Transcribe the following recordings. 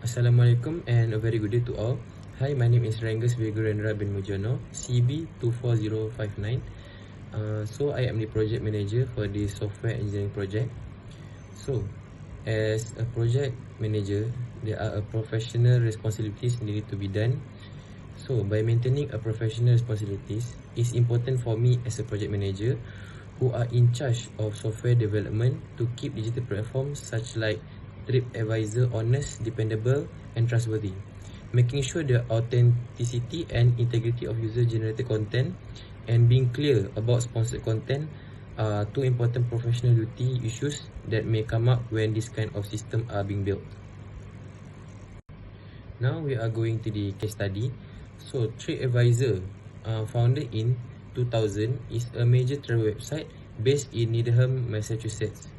Assalamualaikum and a very good day to all. Hi, my name is Rangus Vigurendra bin Mujono, CB24059. So I am the project manager for the software engineering project. So, as a project manager, there are professional responsibilities needed to be done. So, by maintaining a professional responsibilities, it's important for me as a project manager who are in charge of software development to keep digital platforms such like TripAdvisor honest, dependable, and trustworthy, making sure the authenticity and integrity of user-generated content and being clear about sponsored content are two important professional duty issues that may come up when this kind of system are being built. Now we are going to the case study. So TripAdvisor, founded in 2000, is a major travel website based in Needham, Massachusetts.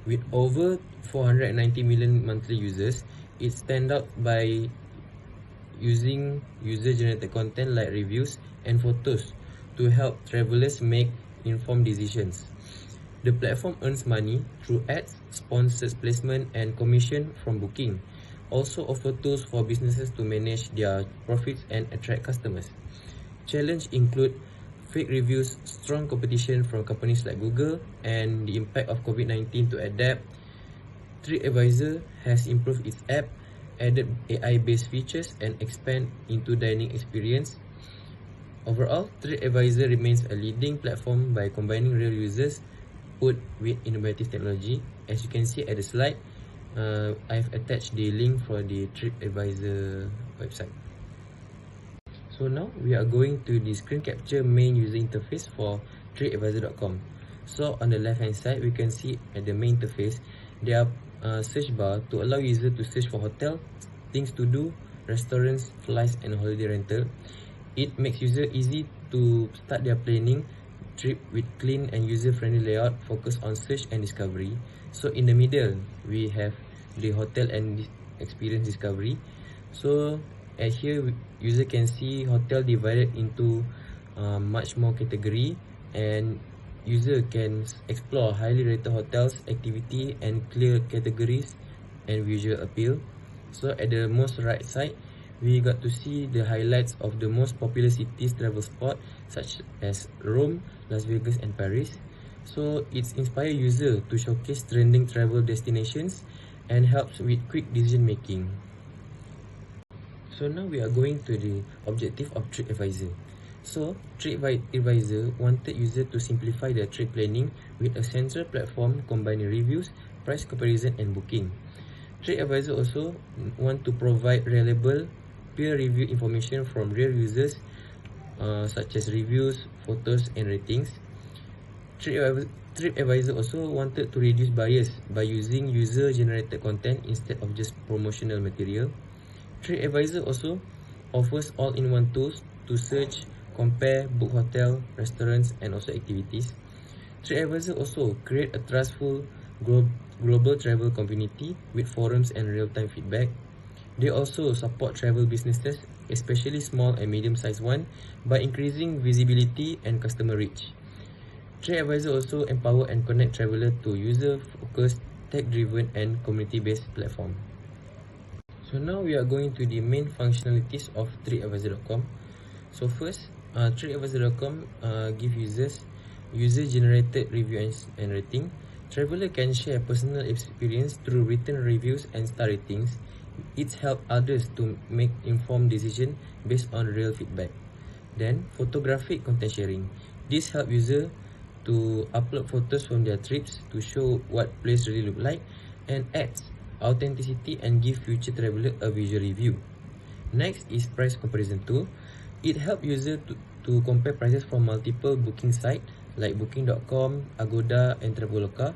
With over 490 million monthly users, it stands out by using user-generated content like reviews and photos to help travelers make informed decisions. The platform earns money through ads, sponsored placement, and commission from booking. Also offer tools for businesses to manage their profits and attract customers. Challenge include fake reviews, strong competition from companies like Google, and the impact of COVID-19 to adapt. TripAdvisor has improved its app, added AI-based features, and expand into dining experience. Overall, TripAdvisor remains a leading platform by combining real users put with innovative technology. As you can see at the slide, I've attached the link for the TripAdvisor website. So now we are going to the screen capture main user interface for TripAdvisor.com. So on the left hand side, we can see at the main interface, there are search bar to allow user to search for hotel, things to do, restaurants, flights, and holiday rental. It makes user easy to start their planning trip with clean and user-friendly layout focused on search and discovery. So in the middle, we have the hotel and experience discovery. So as here, user can see hotel divided into much more category, and user can explore highly rated hotels, activity, and clear categories and visual appeal. So at the most right side, we got to see the highlights of the most popular cities travel spot such as Rome, Las Vegas, and Paris. So it's inspire user to showcase trending travel destinations and helps with quick decision making. So now we are going to the objective of TripAdvisor. So TripAdvisor wanted user to simplify their trip planning with a central platform combining reviews, price comparison, and booking. TripAdvisor also want to provide reliable peer-reviewed information from real users such as reviews, photos, and ratings. TripAdvisor also wanted to reduce bias by using user-generated content instead of just promotional material. TripAdvisor also offers all-in-one tools to search, compare, book hotel, restaurants, and also activities. TripAdvisor also create a trustful global travel community with forums and real-time feedback. They also support travel businesses, especially small and medium-sized ones, by increasing visibility and customer reach. TripAdvisor also empower and connect travelers to user-focused, tech-driven, and community-based platform. So now we are going to the main functionalities of TripAdvisor.com. So first, TripAdvisor.com give users user-generated review and rating. Traveler can share personal experience through written reviews and star ratings. It helps others to make informed decisions based on real feedback. Then, photographic content sharing. This helps users to upload photos from their trips to show what place really look like, and adds authenticity and give future traveler a visual review. Next is price comparison tool. It helps users to compare prices from multiple booking sites like booking.com, Agoda, and Traveloka.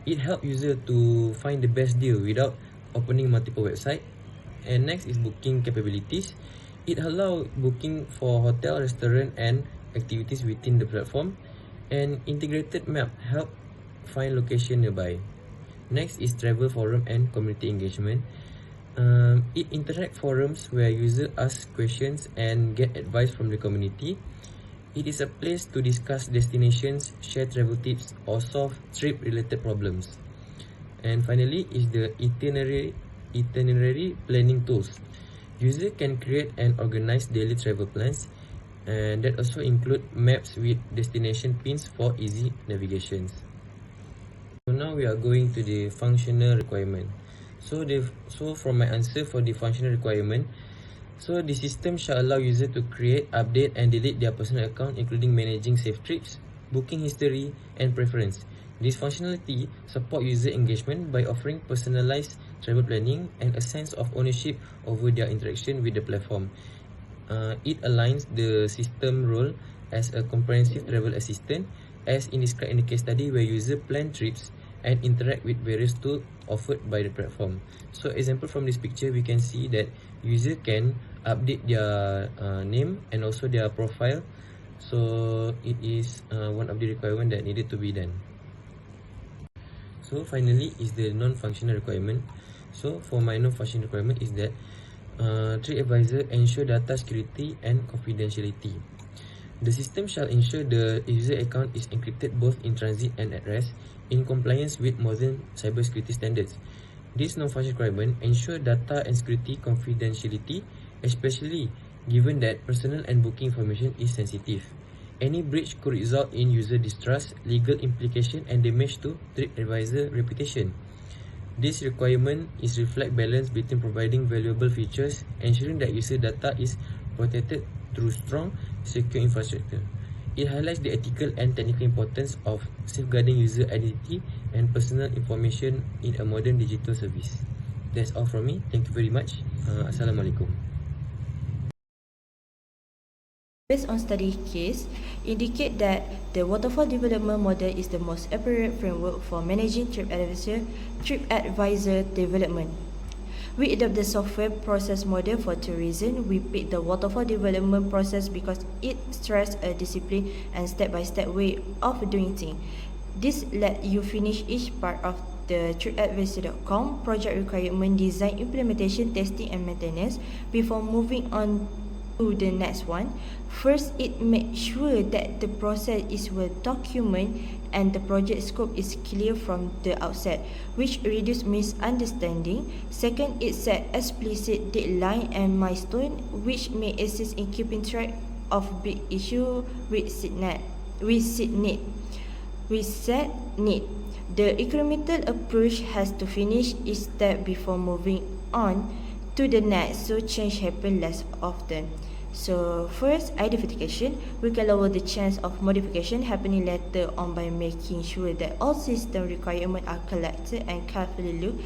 It helps users to find the best deal without opening multiple websites. And next is booking capabilities. It allows booking for hotel, restaurant, and activities within the platform. And integrated map help find location nearby. Next is travel forum and community engagement. It interact forums where users ask questions and get advice from the community. It is a place to discuss destinations, share travel tips, or solve trip-related problems. And finally is the itinerary itinerary planning tools. User can create and organize daily travel plans, and that also include maps with destination pins for easy navigations. So now we are going to the functional requirement. So from my answer for the functional requirement, so the system shall allow user to create, update and delete their personal account, including managing saved trips, booking history and preference. This functionality support user engagement by offering personalized travel planning and a sense of ownership over their interaction with the platform. It aligns the system role as a comprehensive travel assistant, as described in the case study where user plan trips and interact with various tools offered by the platform. So example from this picture, we can see that user can update their name and also their profile. So it is one of the requirement that needed to be done. So finally is the non-functional requirement. So for my non-functional requirement is that TripAdvisor ensure data security and confidentiality. The system shall ensure the user account is encrypted both in transit and at rest in compliance with modern cybersecurity standards. This non-functional requirement ensure data and security confidentiality, especially given that personal and booking information is sensitive. Any breach could result in user distrust, legal implication and damage to TripAdvisor reputation. This requirement is reflect balance between providing valuable features, ensuring that user data is protected through strong, secure infrastructure. It highlights the ethical and technical importance of safeguarding user identity and personal information in a modern digital service. That's all from me. Thank you very much. Assalamualaikum. Based on study case, indicate that the waterfall development model is the most appropriate framework for managing TripAdvisor development. We adopt the software process model for two reasons. We pick the waterfall development process because it stresses a discipline and step-by-step way of doing things. This let you finish each part of the TripAdvisor.com project requirement, design, implementation, testing and maintenance before moving on to the next one. First, it makes sure that the process is well documented and the project scope is clear from the outset, which reduces misunderstanding. Second, it sets explicit deadline and milestone, which may assist in keeping track of big issue with set need. The incremental approach has to finish each step before moving on to the next, so change happens less often. So first, identification. We can lower the chance of modification happening later on by making sure that all system requirements are collected and carefully looked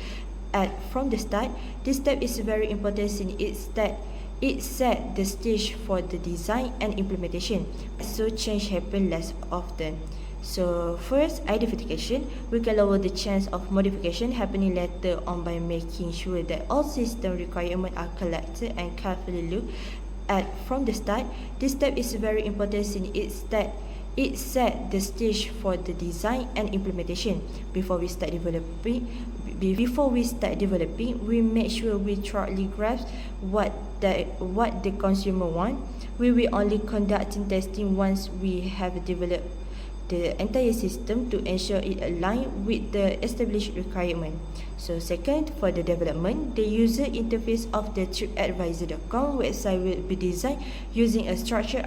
at from the start. This step is very important since it set the stage for the design and implementation, so change happens less often. So first, identification. We can lower the chance of modification happening later on by making sure that all system requirements are collected and carefully looked at from the start. This step is very important since it set the stage for the design and implementation. Before we start developing, we make sure we thoroughly grasp what the consumer want. We will only conduct testing once we have developed the entire system to ensure it aligns with the established requirement. So second, for the development, the user interface of the TripAdvisor.com website will be designed using a structured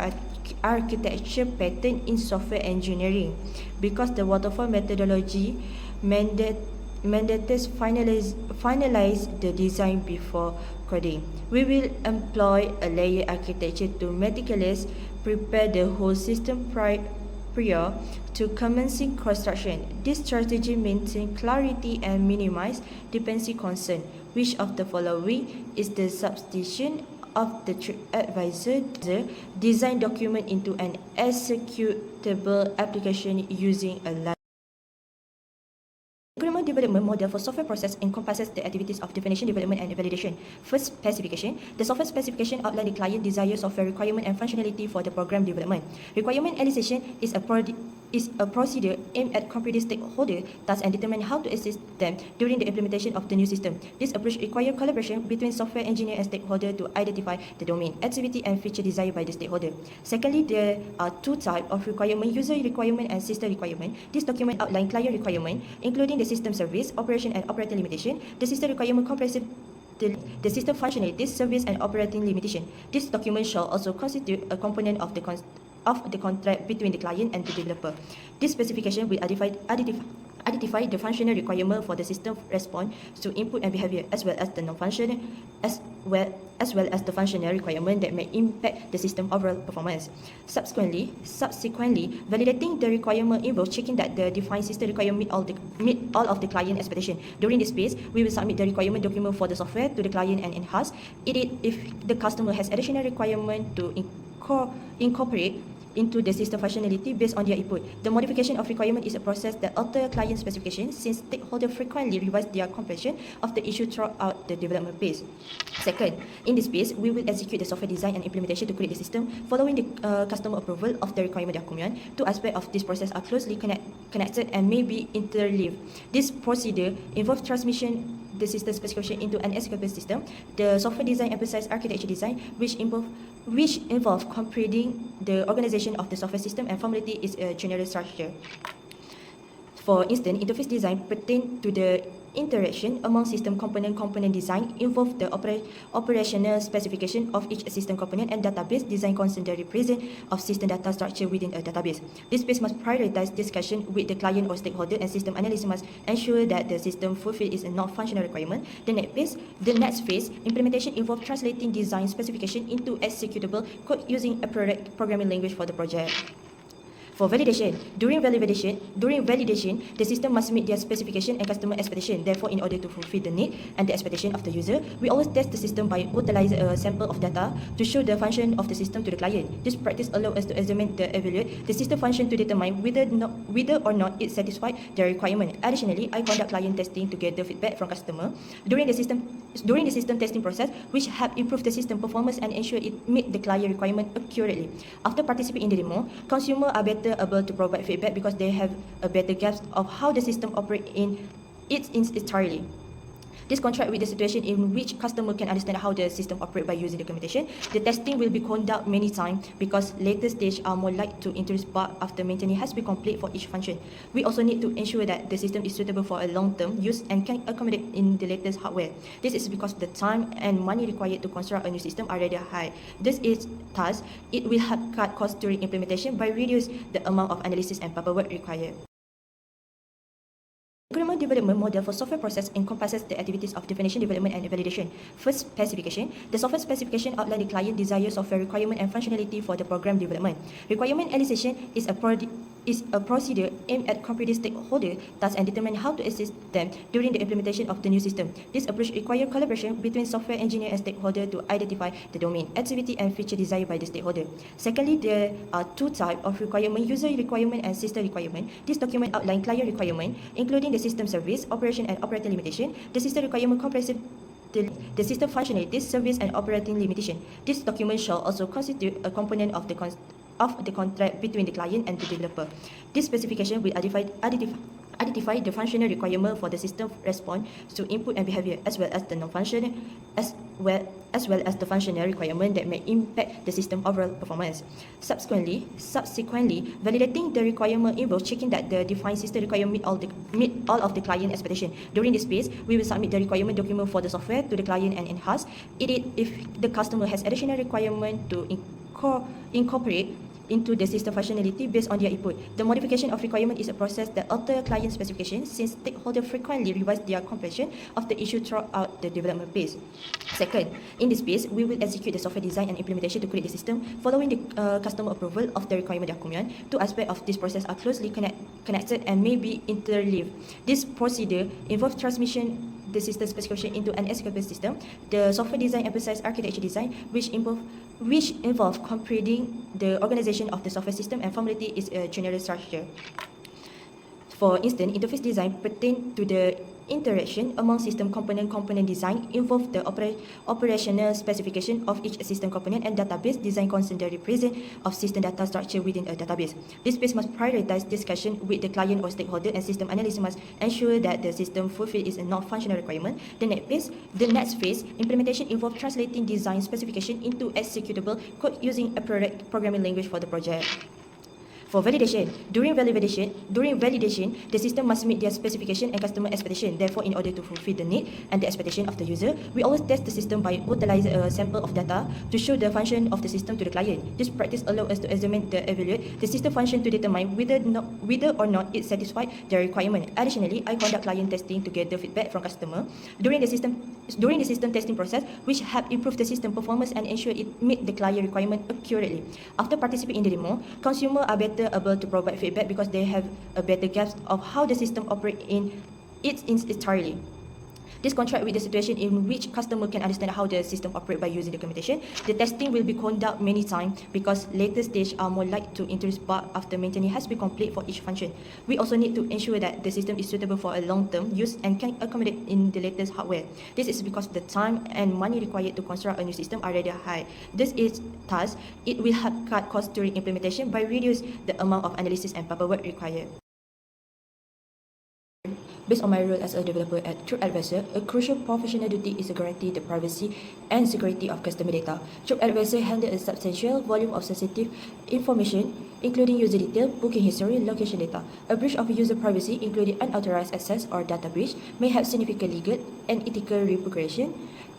architecture pattern in software engineering. Because the waterfall methodology mandates finalize the design before coding. We will employ a layer architecture to meticulously prepare the whole system prior to commencing construction. This strategy maintains clarity and minimizes dependency concern. Which of the following is the substitution of the TripAdvisor design document into an executable application using a development model for software process encompasses the activities of definition, development, and validation. First, specification. The software specification outlines the client desired software requirement and functionality for the program development. Requirement elicitation is a procedure aimed at computing stakeholders, thus and determine how to assist them during the implementation of the new system. This approach requires collaboration between software engineer and stakeholder to identify the domain, activity, and feature desired by the stakeholder. Secondly, there are two types of requirement: user requirement and system requirement. This document outlines client requirement, including the system service, operation, and operator limitation. The system requirement comprises the system functionality, service, and operating limitation. This document shall also constitute a component of the contract between the client and the developer. This specification will identify the functional requirement for the system response to input and behavior, as well as the non-functional as well as the functional requirement that may impact the system overall performance. Subsequently, validating the requirement involves checking that the defined system requirement meet all of the client expectation. During this phase, we will submit the requirement document for the software to the client and enhance it if the customer has additional requirement to incorporate into the system functionality based on their input. The modification of requirement is a process that alters client specifications, since stakeholders frequently revise their comprehension of the issue throughout the development phase. Second, in this phase, we will execute the software design and implementation to create the system following the customer approval of the requirement document. Two aspects of this process are closely connected and may be interleaved. This procedure involves transmission the system specification into an executable system. The software design emphasizes architecture design, which involve comprehending the organization of the software system and formulating its general structure. For instance, interface design pertains to the interaction among system component design involve the operational specification of each system component, and database design concerns the representation of system data structure within a database. This phase must prioritize discussion with the client or stakeholder, and system analysis must ensure that the system fulfills its non-functional requirement. The next phase, implementation, involves translating design specification into executable code using appropriate programming language for the project. For validation, during validation, the system must meet their specification and customer expectation. Therefore, in order to fulfill the need and the expectation of the user, we always test the system by utilizing a sample of data to show the function of the system to the client. This practice allows us to examine and evaluate the system function to determine whether or not it satisfies the requirement. Additionally, I conduct client testing to gather feedback from customer during the system testing process, which help improve the system performance and ensure it meet the client requirement accurately. After participating in the demo, consumers are better able to provide feedback because they have a better grasp of how the system operates in its entirely. This contrasts with the situation in which customer can understand how the system operates by using documentation. The testing will be conducted many times because later stages are more likely to introduce bugs after maintenance has been complete for each function. We also need to ensure that the system is suitable for a long-term use and can accommodate in the latest hardware. This is because the time and money required to construct a new system are already high. Thus, it will help cut costs during implementation by reducing the amount of analysis and paperwork required. Incremental development model for software process encompasses the activities of definition, development, and validation. First, specification. The software specification outlines the client desired software requirement and functionality for the program development. Requirement elicitation is a procedure aimed at comprehending stakeholder tasks and determine how to assist them during the implementation of the new system. This approach requires collaboration between software engineer and stakeholder to identify the domain, activity, and feature desired by the stakeholder. Secondly, there are two types of requirement: user requirement and system requirement. This document outlines client requirement, including the system service, operation, and operating limitation. The system requirement comprises the system functionality, service, and operating limitation. This document shall also constitute a component of the contract between the client and the developer. This specification will identify the functional requirement for the system response to input and behavior, as well as the non-functional as well as the functional requirement that may impact the system overall performance. Subsequently, validating the requirement involves checking that the defined system requirement meet all of the client expectation. During this phase, we will submit the requirement document for the software to the client and enhance it if the customer has additional requirement to incorporate into the system functionality based on their input. The modification of requirement is a process that alters client specifications, since stakeholders frequently revise their comprehension of the issue throughout the development phase. Second, in this phase, we will execute the software design and implementation to create the system following the customer approval of the requirement document. Two aspects of this process are closely connected and may be interleaved. This procedure involves transmission the system specification into an executable system. The software design emphasizes architecture design, which involve comprehending the organization of the software system and formulating its general structure. For instance, interface design pertains to the interaction among system component design involve the operational specification of each system component, and database design concerns the representation of system data structure within a database. This phase must prioritize discussion with the client or stakeholder, and system analysis must ensure that the system fulfills its non-functional requirement. The next phase, implementation, involves translating design specification into executable code using appropriate programming language for the project. For validation, during validation, the system must meet their specification and customer expectation. Therefore, in order to fulfill the need and the expectation of the user, we always test the system by utilizing a sample of data to show the function of the system to the client. This practice allows us to examine and evaluate the system function to determine whether or not it satisfies the requirement. Additionally, I conduct client testing to gather feedback from customer during the system testing process, which help improve the system performance and ensure it meet the client requirement accurately. After participating in the demo, consumers are better able to provide feedback because they have a better grasp of how the system operates in its entirely. This contrasts with the situation in which customer can understand how the system operates by using documentation. The testing will be conducted many times because later stage are more likely to introduce bugs after maintenance has been complete for each function. We also need to ensure that the system is suitable for a long-term use and can accommodate in the latest hardware. This is because the time and money required to construct a new system are rather high. Thus, it will help cut costs during implementation by reducing the amount of analysis and paperwork required. Based on my role as a developer at TripAdvisor, a crucial professional duty is to guarantee the privacy and security of customer data. TripAdvisor handles a substantial volume of sensitive information, including user detail, booking history, location data. A breach of user privacy, including unauthorized access or data breach, may have significant legal and ethical repercussions.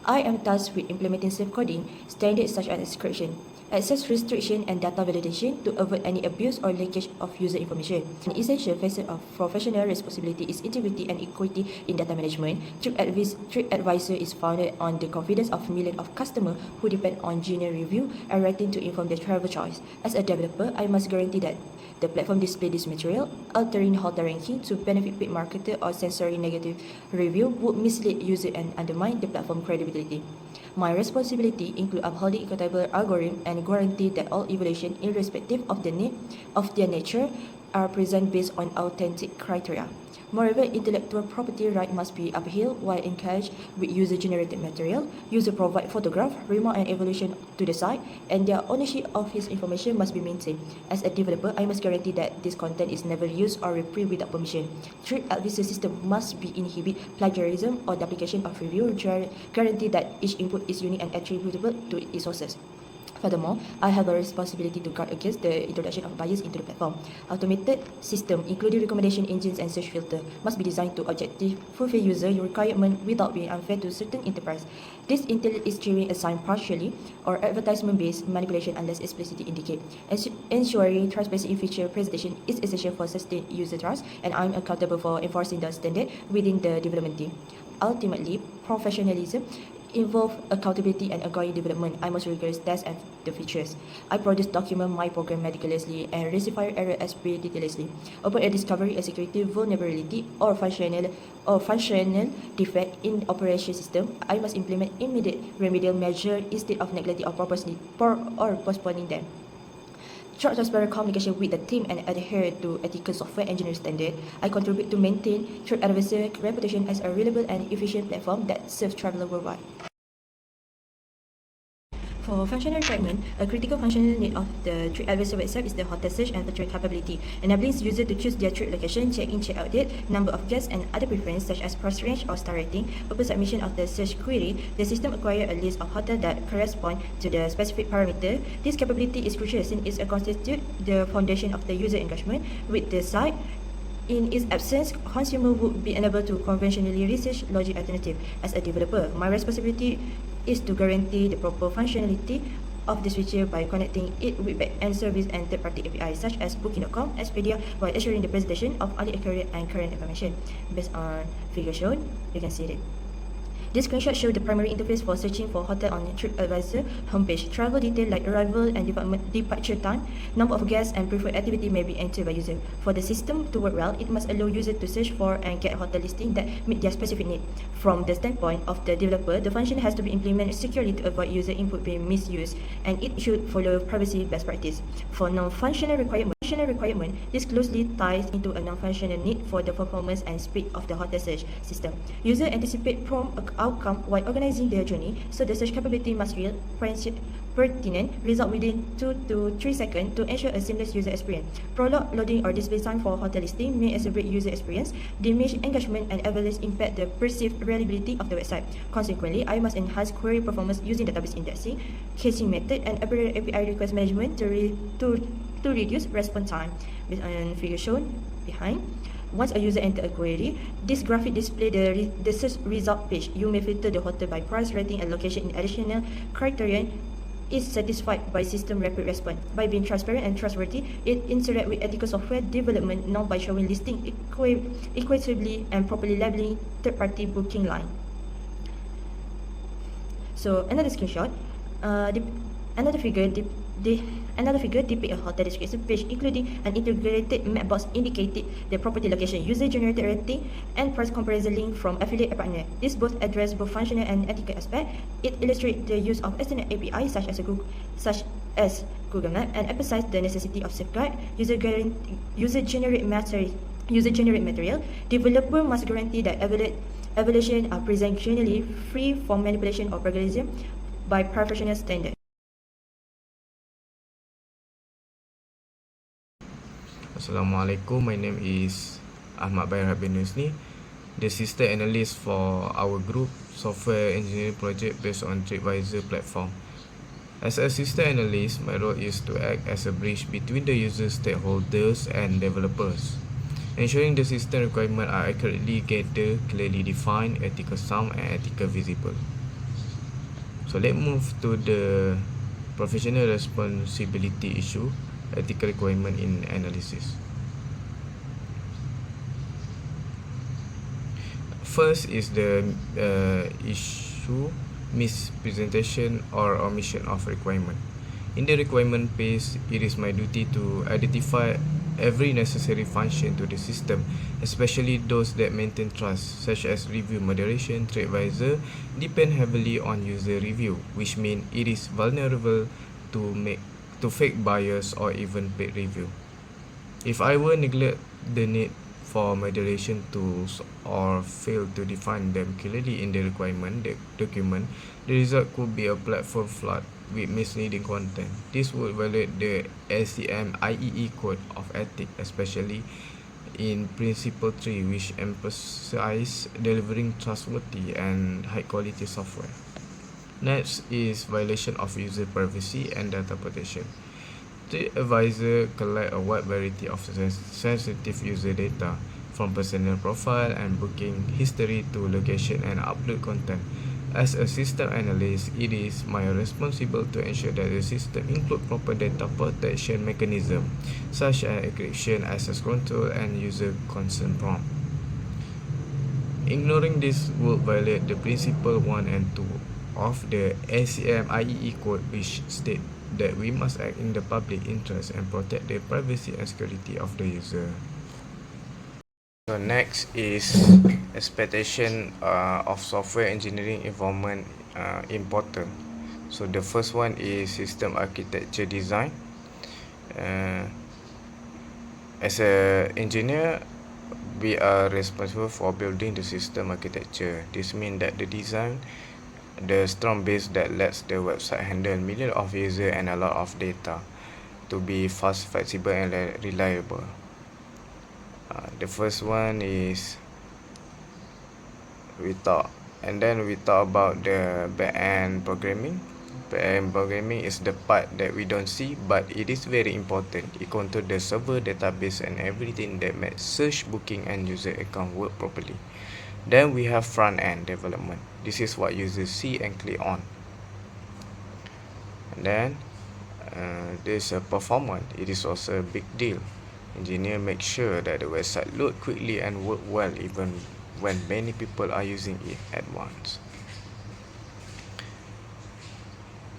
I am tasked with implementing safeguarding standards such as encryption, access restriction, and data validation to avoid any abuse or leakage of user information. An essential facet of professional responsibility is integrity and equity in data management. TripAdvisor is founded on the confidence of millions of customers who depend on genuine review and rating to inform their travel choice. As a developer, I must guarantee that the platform display this material, altering hotel ranking to benefit paid marketer or censoring negative review would mislead user and undermine the platform credibility. My responsibility include upholding equitable algorithm and guarantee that all evaluation, irrespective of their nature, are present based on authentic criteria. Moreover, intellectual property right must be upheld while engaged with user-generated material. User provide photograph, remark, and evaluation to the site, and their ownership of his information must be maintained. As a developer, I must guarantee that this content is never used or retrieved without permission. TripAdvisor system must be inhibit plagiarism or duplication of review, guarantee that each input is unique and attributable to its sources. Furthermore, I have a responsibility to guard against the introduction of bias into the platform. Automated system, including recommendation engines and search filter, must be designed to objectively fulfill user requirement without being unfair to certain enterprise. This entails issuing a sign partially or advertisement-based manipulation unless explicitly indicated. Ensuring transparency in feature presentation is essential for sustained user trust, and I am accountable for enforcing the standard within the development team. Ultimately, professionalism involve accountability and ongoing development. I must rigorously test and the features. I document my program meticulously and rectify error expeditiously. Upon a discovery, a security vulnerability or functional defect in operation system, I must implement immediate remedial measure instead of neglecting or postponing them. Through transparent communication with the team and adhere to ethical software engineering standards, I contribute to maintain TripAdvisor's reputation as a reliable and efficient platform that serves travelers worldwide. For functional requirement, a critical functional need of the TripAdvisor website is the hotel search and filtering capability, enabling users to choose their trip location, check-in, check-out date, number of guests, and other preferences such as price range or star rating. Upon submission of the search query, the system acquires a list of hotels that correspond to the specific parameter. This capability is crucial since it constitutes the foundation of the user engagement with the site. In its absence, consumers would be unable to conventionally research logic alternative. As a developer, my responsibility is to guarantee the proper functionality of this feature by connecting it with back-end service and third-party APIs such as Booking.com, Expedia, while ensuring the presentation of only accurate and current information. Based on figure shown, you can see it. This screenshot shows the primary interface for searching for hotel on TripAdvisor homepage. Travel details like arrival and departure time, number of guests, and preferred activity may be entered by user. For the system to work well, it must allow users to search for and get hotel listings that meet their specific need. From the standpoint of the developer, the function has to be implemented securely to avoid user input being misused, and it should follow privacy best practice. For non-functional requirement, this closely ties into a non-functional need for the performance and speed of the hotel search system. Users anticipate prompt outcome while organizing their journey, so the search capability must yield pertinent result within 2 to 3 seconds to ensure a seamless user experience. Prolonged loading or display time for hotel listing may exacerbate user experience, diminish engagement, and adversely impact the perceived reliability of the website. Consequently, I must enhance query performance using database indexing, caching method, and appropriate API request management to to reduce response time. Based on figure shown behind, once a user enters a query, this graphic displays the search result page. You may filter the hotel by price, rating, and location in additional criterion is satisfied by system rapid response. By being transparent and trustworthy, it interacts with ethical software development now by showing listing equitably and properly labeling third-party booking line. So another screenshot, another figure depicts a hotel description page including an integrated map box indicating the property location, user-generated rating, and price comparison link from affiliate partner. This both address both functional and ethical aspects. It illustrates the use of external API such as Google Maps and emphasizes the necessity of safeguard user-generated material. Developer must guarantee that evaluations are presented generally free from manipulation or plagiarism by professional standards. Assalamualaikum, my name is Ahmad Bayar bin Husni, the system analyst for our group software engineering project based on TripAdvisor platform. As a system analyst, my role is to act as a bridge between the user stakeholders and developers, ensuring the system requirements are accurately gathered, clearly defined, ethical sound, and ethical visible. So let's move to the professional responsibility issue, ethical requirement in analysis. First is the issue mispresentation or omission of requirement. In the requirement phase, it is my duty to identify every necessary function to the system, especially those that maintain trust, such as review moderation. TripAdvisor depend heavily on user review, which means it is vulnerable to fake bias or even paid review. If I were neglect the need for moderation tools or fail to define them clearly in the requirement document, the result could be a platform flood with misleading content. This would violate the SCM IEE Code of Ethics, especially in Principle 3, which emphasizes delivering trustworthy and high-quality software. Next is violation of user privacy and data protection. TripAdvisor collect a wide variety of sensitive user data, from personal profile and booking history to location and upload content. As a system analyst, it is my responsibility to ensure that the system includes proper data protection mechanism, such as encryption, access control, and user consent prompt. Ignoring this would violate the principle 1 and 2 of the SCM IEE Code, which state that we must act in the public interest and protect the privacy and security of the user. So next is expectation of software engineering environment important. So the first one is system architecture design. As an engineer, we are responsible for building the system architecture. This means that the design the strong base that lets the website handle millions of users and a lot of data to be fast, flexible, and reliable. The first one is we talk about the back-end programming. Back-end programming is the part that we don't see, but it is very important. It controls the server, database, and everything that makes search, booking, and user account work properly. Then we have front-end development. This is what users see and click on. And then there's a performance. It is also a big deal. Engineer make sure that the website load quickly and work well even when many people are using it at once.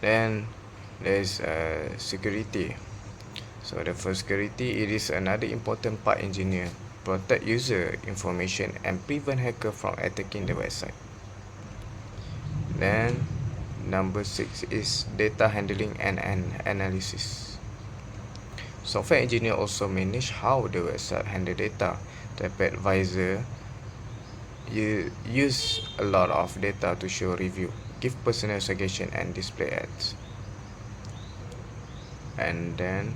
Then there's security. So the first security, it is another important part engineer. Protect user information and prevent hacker from attacking the website. Then number 6 is data handling and analysis. Software engineer also manage how the website handle data. TripAdvisor use a lot of data to show review, give personal suggestion, and display ads. And then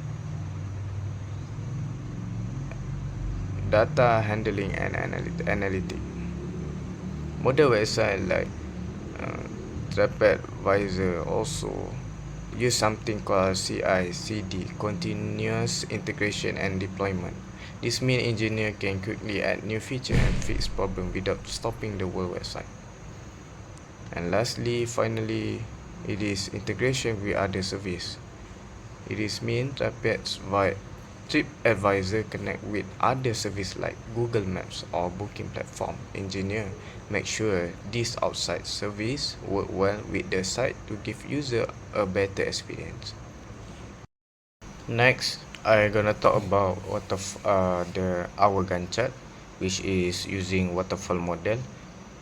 data handling and analytics. Modern website like TripAdvisor also use something called CI/CD, continuous integration and deployment. This means engineer can quickly add new feature and fix problem without stopping the whole website. And lastly, finally, it is integration with other service. It is mean TripAdvisor connect with other service like Google Maps or booking platform. Engineer make sure this outside service work well with the site to give user a better experience. Next, I gonna talk about the our Gantt chart, which is using waterfall model.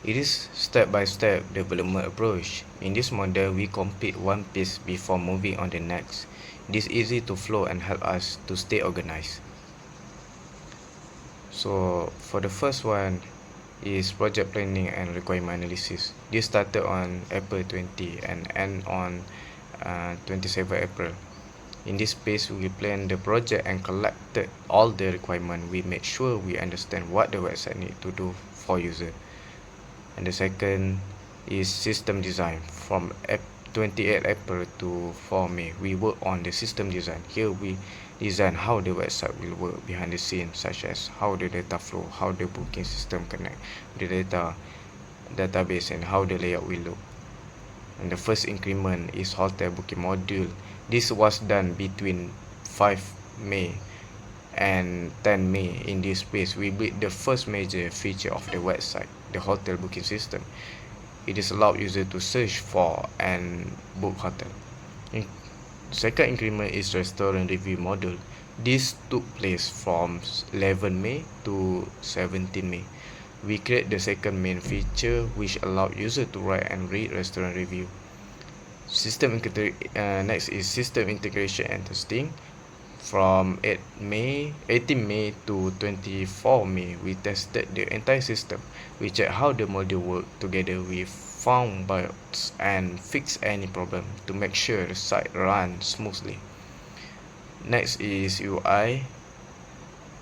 It is step-by-step development approach. In this model, we complete one piece before moving on the next. It is easy to flow and help us to stay organized. So for the first one is project planning and requirement analysis. This started on April 20 and end on 27 April. In this phase, we plan the project and collected all the requirements. We make sure we understand what the website need to do for user. And the second is system design. From 28 April to 4 May, we work on the system design. Here we design how the website will work behind the scenes, such as how the data flow, how the booking system connect the database, and how the layout will look. And the first increment is hotel booking module. This was done between 5 May and 10 May. In this phase, we built the first major feature of the website, the hotel booking system. It is allowed user to search for and book hotel. Second increment is restaurant review module. This took place from 11 May to 17 May. We create the second main feature which allowed user to write and read restaurant review. Next is system integration and testing. From 18 May to 24 May, we tested the entire system. We checked how the module worked together. We found bugs and fixed any problem to make sure the site runs smoothly. Next is UI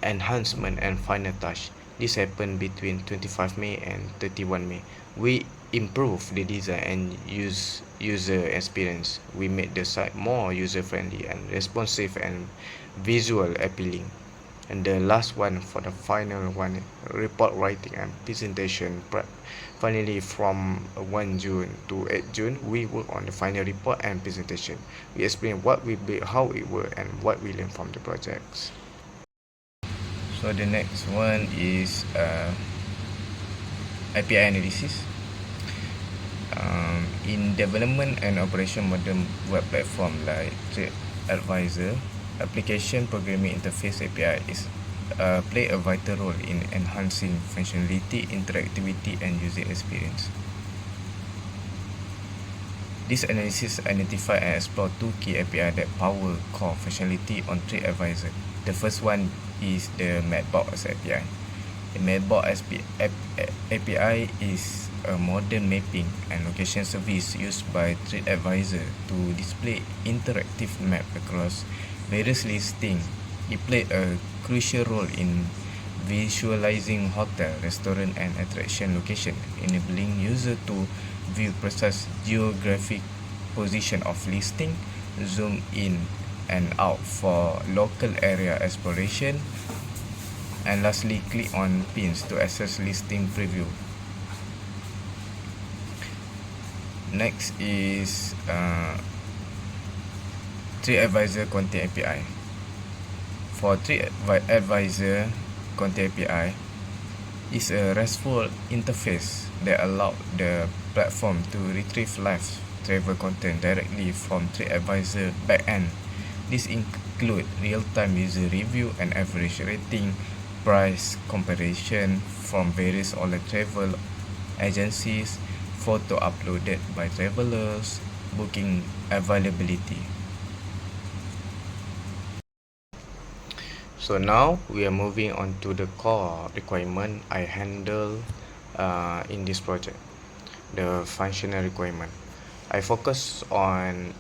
enhancement and final touch. This happened between 25 May and 31 May. We improved the design and user experience. We made the site more user-friendly and responsive and visual appealing. And the last one, for the final one, report writing and presentation prep. Finally, from 1 June to 8 June, we work on the final report and presentation. We explain what we built, how it worked, and what we learned from the projects. So the next one is API analysis. In development and operation modern web platform like TripAdvisor, application programming interface API is play a vital role in enhancing functionality, interactivity, and user experience. This analysis identify and explore two key API that power core functionality on TripAdvisor. The first one is the Mapbox API. The Mapbox API is a modern mapping and location service used by TripAdvisor to display interactive map across various listings. It played a crucial role in visualizing hotel, restaurant, and attraction location, enabling user to view precise geographic position of listing, zoom in and out for local area exploration, and lastly click on pins to access listing preview. Next is TripAdvisor Content API. For TripAdvisor Content API is a RESTful interface that allows the platform to retrieve live travel content directly from TripAdvisor backend. This include real-time user review and average rating, price comparison from various online travel agencies, photo uploaded by travelers, booking availability. So now we are moving on to the core requirement I handle in this project, the functional requirement. I focus on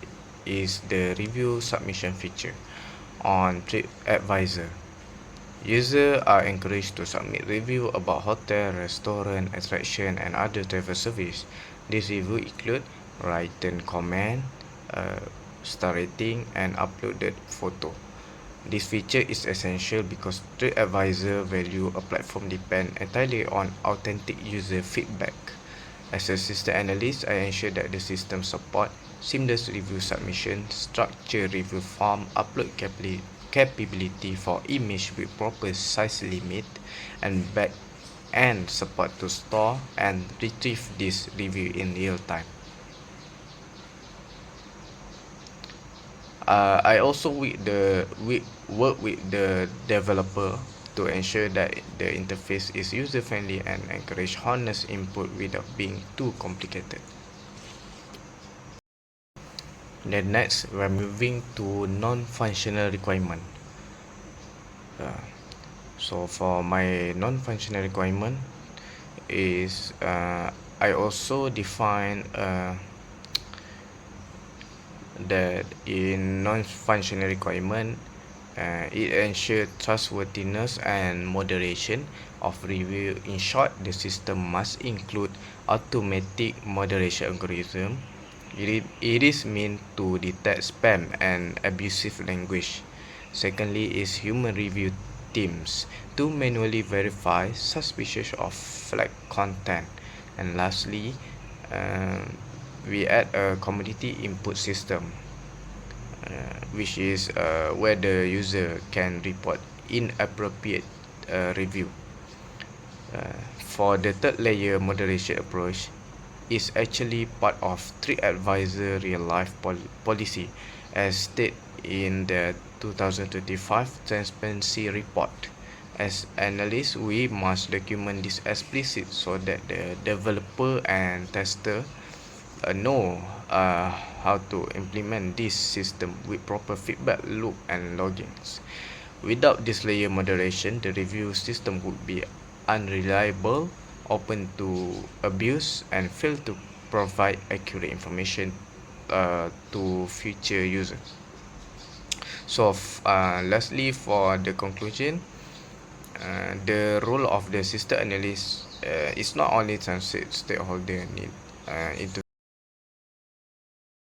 is the review submission feature on TripAdvisor. Users are encouraged to submit review about hotel, restaurant, attraction, and other travel service. This review include written comment, star rating, and uploaded photo. This feature is essential because TripAdvisor value a platform depend entirely on authentic user feedback. As a system analyst, I ensure that the system support seamless review submission, structured review form, upload capability for image with proper size limit, and back-end support to store and retrieve this review in real time. I also work with the developer to ensure that the interface is user-friendly and encourage honest input without being too complicated. Then next, we're moving to non-functional requirement. So for my non-functional requirement is I also define that in non-functional requirement, it ensures trustworthiness and moderation of review. In short, the system must include automatic moderation algorithm. It is meant to detect spam and abusive language. Secondly is human review teams to manually verify suspicious of flag content. And lastly, we add a community input system, which is where the user can report inappropriate review. For the third layer moderation approach is actually part of TripAdvisor real life policy as stated in the 2025 transparency report. As analysts, we must document this explicit so that the developer and tester know how to implement this system with proper feedback loop and logins. Without this layer moderation, the review system would be unreliable, open to abuse, and fail to provide accurate information to future users. So, lastly, for the conclusion, the role of the system analyst is not only translate stakeholder need into